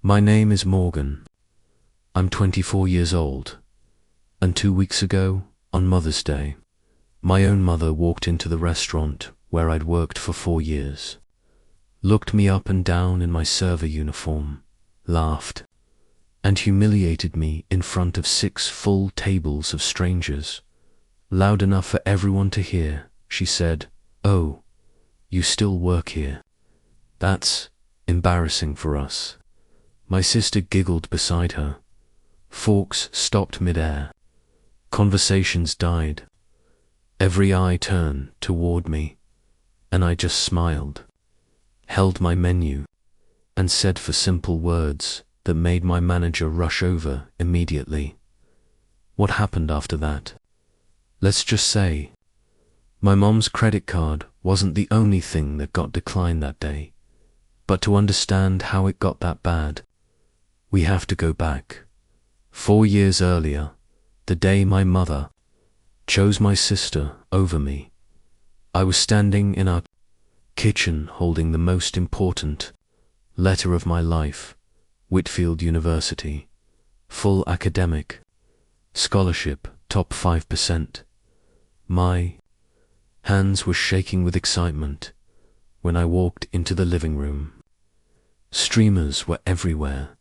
My name is Morgan. I'm 24 years old. And 2 weeks ago, on Mother's Day, my own mother walked into the restaurant where I'd worked for 4 years, looked me up and down in my server uniform, laughed, and humiliated me in front of 6 full tables of strangers. Loud enough for everyone to hear, she said, "Oh, you still work here? That's embarrassing for us." My sister giggled beside her. Forks stopped mid-air. Conversations died. Every eye turned toward me, and I just smiled, held my menu, and said four simple words that made my manager rush over immediately. What happened after that? Let's just say, my mom's credit card wasn't the only thing that got declined that day, but to understand how it got that bad, we have to go back 4 years earlier, the day my mother chose my sister over me. I was standing in our kitchen holding the most important letter of my life, Whitfield University, full academic, scholarship, top 5%. My hands were shaking with excitement when I walked into the living room. Streamers were everywhere,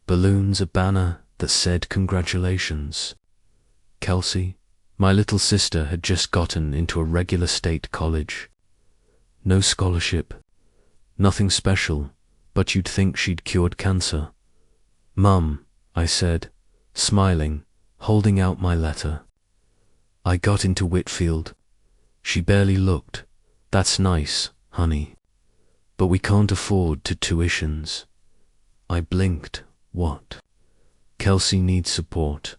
balloons, a banner that said congratulations. Kelsey, my little sister, had just gotten into a regular state college. No scholarship, nothing special, but you'd think she'd cured cancer. "Mum," I said, smiling, holding out my letter. "I got into Whitfield." She barely looked. "That's nice, honey. But we can't afford tuitions." I blinked. What? Kelsey needs support.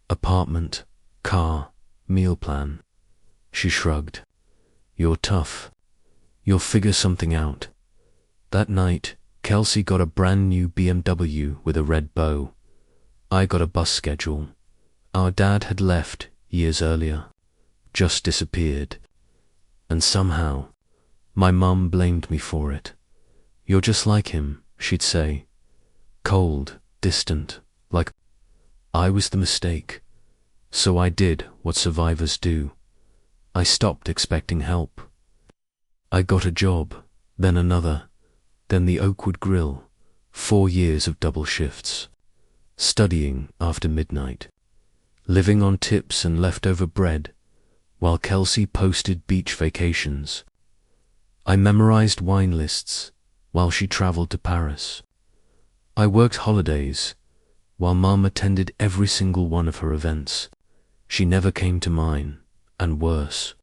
Apartment, car, meal plan. She shrugged. "You're tough. You'll figure something out." That night, Kelsey got a brand new BMW with a red bow. I got a bus schedule. Our dad had left years earlier, just disappeared. And somehow, my mum blamed me for it. "You're just like him," she'd say. Cold, distant, like I was the mistake. So I did what survivors do. I stopped expecting help. I got a job, then another, then the Oakwood Grill, 4 years of double shifts, studying after midnight, living on tips and leftover bread, while Kelsey posted beach vacations. I memorized wine lists while she traveled to Paris. I worked holidays while Mum attended every single one of her events. She never came to mine, and worse,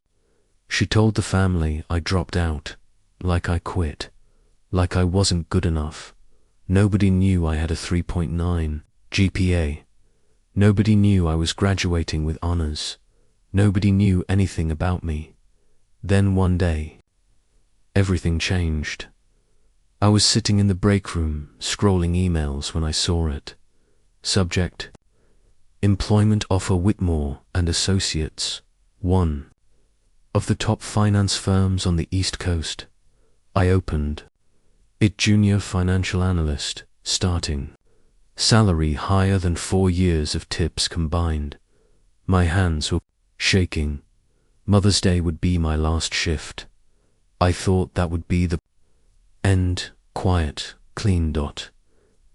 she told the family I dropped out, like I quit, like I wasn't good enough. Nobody knew I had a 3.9 GPA. Nobody knew I was graduating with honors. Nobody knew anything about me. Then one day, everything changed. I was sitting in the break room, scrolling emails when I saw it. Subject: employment offer, Whitmore and Associates, one of the top finance firms on the East Coast. I opened it. Junior financial analyst, starting salary higher than 4 years of tips combined. My hands were shaking. Mother's Day would be my last shift. I thought that would be the end. Quiet, clean dot.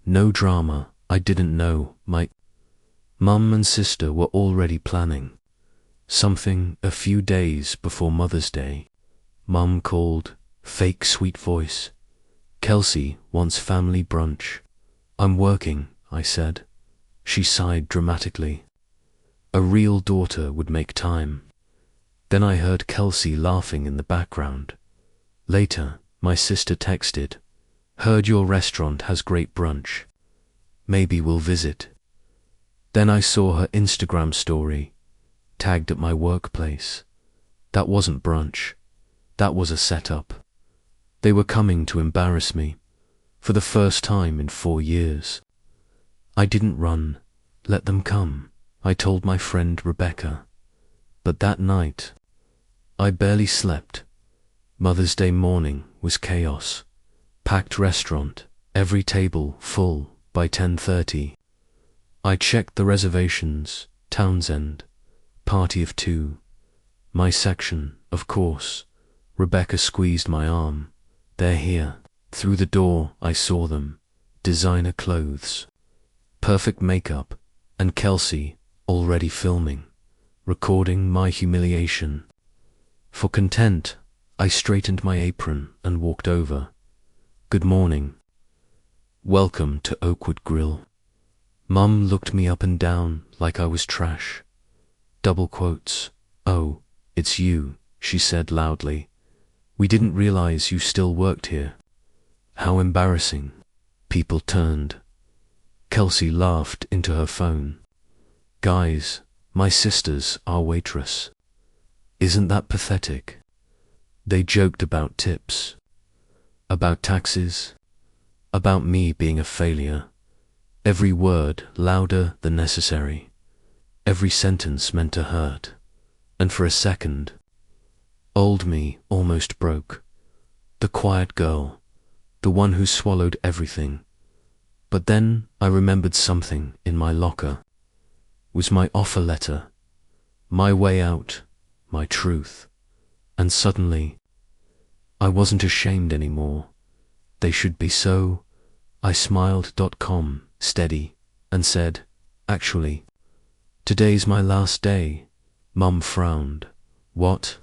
No drama. I didn't know my mum and sister were already planning something. A few days before Mother's Day, Mum called, fake sweet voice. "Kelsey wants family brunch." "I'm working," I said. She sighed dramatically. A real daughter would make time. Then I heard Kelsey laughing in the background. Later, my sister texted, "Heard your restaurant has great brunch. Maybe we'll visit." Then I saw her Instagram story, tagged at my workplace. That wasn't brunch. That was a setup. They were coming to embarrass me, for the first time in 4 years. I didn't run. Let them come, I told my friend Rebecca. But that night, I barely slept. Mother's Day morning was chaos. Packed restaurant, Every table full by 10:30. I checked the reservations, Townsend, party of 2. My section, of course. Rebecca squeezed my arm. They're here. Through the door I saw them. Designer clothes, perfect makeup, and Kelsey already filming, recording my humiliation. For content, I straightened my apron and walked over. Good morning. Welcome to Oakwood Grill. Mum looked me up and down like I was trash. Double quotes. Oh, it's you, she said loudly. We didn't realize you still worked here. How embarrassing. People turned. Kelsey laughed into her phone. Guys, my sister's our waitress. Isn't that pathetic? They joked about tips, about taxes, about me being a failure. Every word louder than necessary. Every sentence meant to hurt. And for a second, old me almost broke. The quiet girl, the one who swallowed everything. But then I remembered something in my locker. It was my offer letter, my way out, my truth. And suddenly, I wasn't ashamed anymore. They should be so. I smiled.com, steady, and said, actually, today's my last day. Mum frowned. What?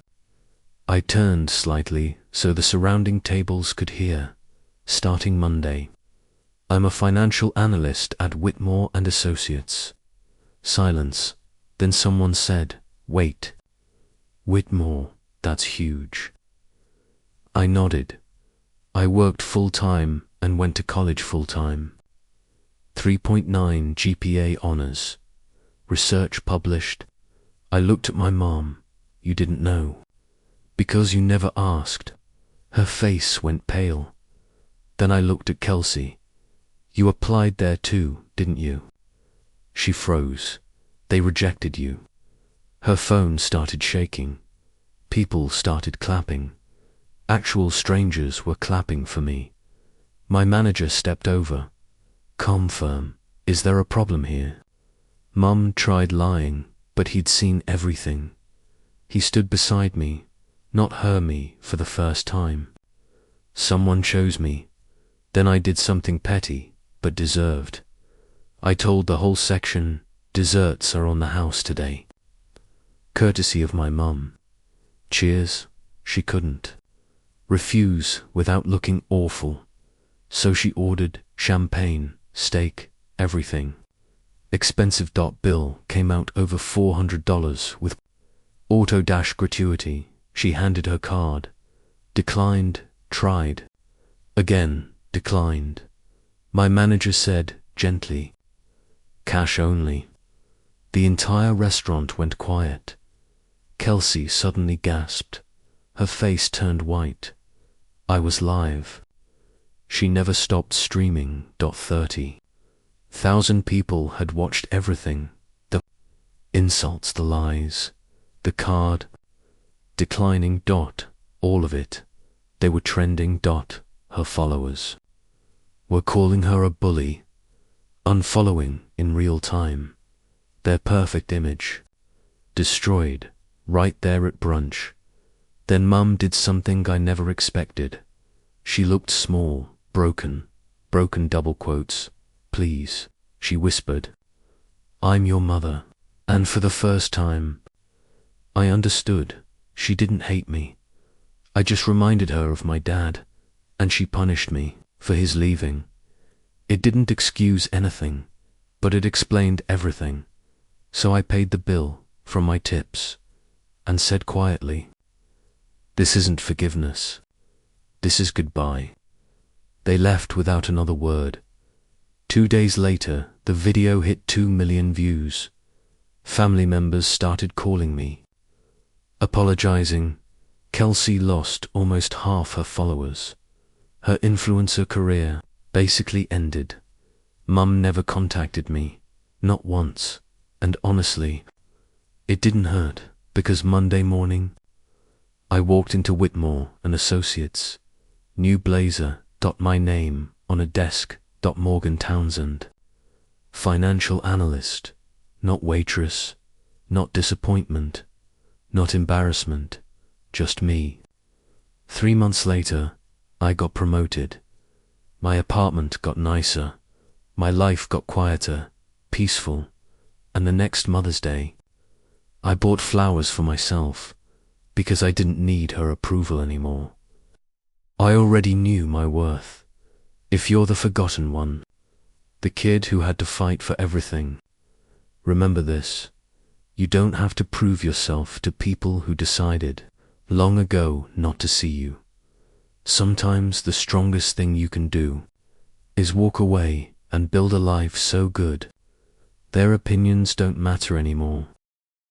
I turned slightly so the surrounding tables could hear. Starting Monday. I'm a financial analyst at Whitmore and Associates. Silence. Then someone said, wait. Whitmore, that's huge. I nodded. I worked full-time and went to college full-time. 3.9 GPA honors. Research published. I looked at my mom. You didn't know. Because you never asked. Her face went pale. Then I looked at Kelsey. You applied there too, didn't you? She froze. They rejected you. Her phone started shaking. People started clapping. Actual strangers were clapping for me. My manager stepped over. Confirm. Is there a problem here? Mum tried lying, but he'd seen everything. He stood beside me, not her me for the first time. Someone chose me. Then I did something petty, but deserved. I told the whole section, desserts are on the house today. Courtesy of my mum. Cheers? She couldn't. Refuse without looking awful. So she ordered champagne, steak, everything. Expensive. Bill came out over $400 with auto-dash gratuity. She handed her card. Declined, tried. Again, declined. My manager said, gently, cash only. The entire restaurant went quiet. Kelsey suddenly gasped. Her face turned white. I was live. She never stopped streaming. 30,000 people had watched everything. The insults, the lies, the card, declining. All of it. They were trending. Her followers were calling her a bully, unfollowing in real time. Their perfect image destroyed right there at brunch. Then Mum did something I never expected. She looked small, broken, double quotes. Please, she whispered. I'm your mother. And for the first time, I understood. She didn't hate me. I just reminded her of my dad, and she punished me for his leaving. It didn't excuse anything, but it explained everything. So I paid the bill from my tips and said quietly, this isn't forgiveness. This is goodbye. They left without another word. 2 days later, the video hit 2 million views. Family members started calling me, apologizing. Kelsey lost almost half her followers. Her influencer career basically ended. Mum never contacted me, not once, and honestly, it didn't hurt, because Monday morning, I walked into Whitmore and Associates, new blazer, my name on a desk. Morgan Townsend. Financial analyst, not waitress, not disappointment, not embarrassment, just me. 3 months later, I got promoted. My apartment got nicer. My life got quieter, peaceful, and the next Mother's Day, I bought flowers for myself because I didn't need her approval anymore. I already knew my worth. If you're the forgotten one, the kid who had to fight for everything, remember this: you don't have to prove yourself to people who decided long ago not to see you. Sometimes the strongest thing you can do is walk away and build a life so good their opinions don't matter anymore.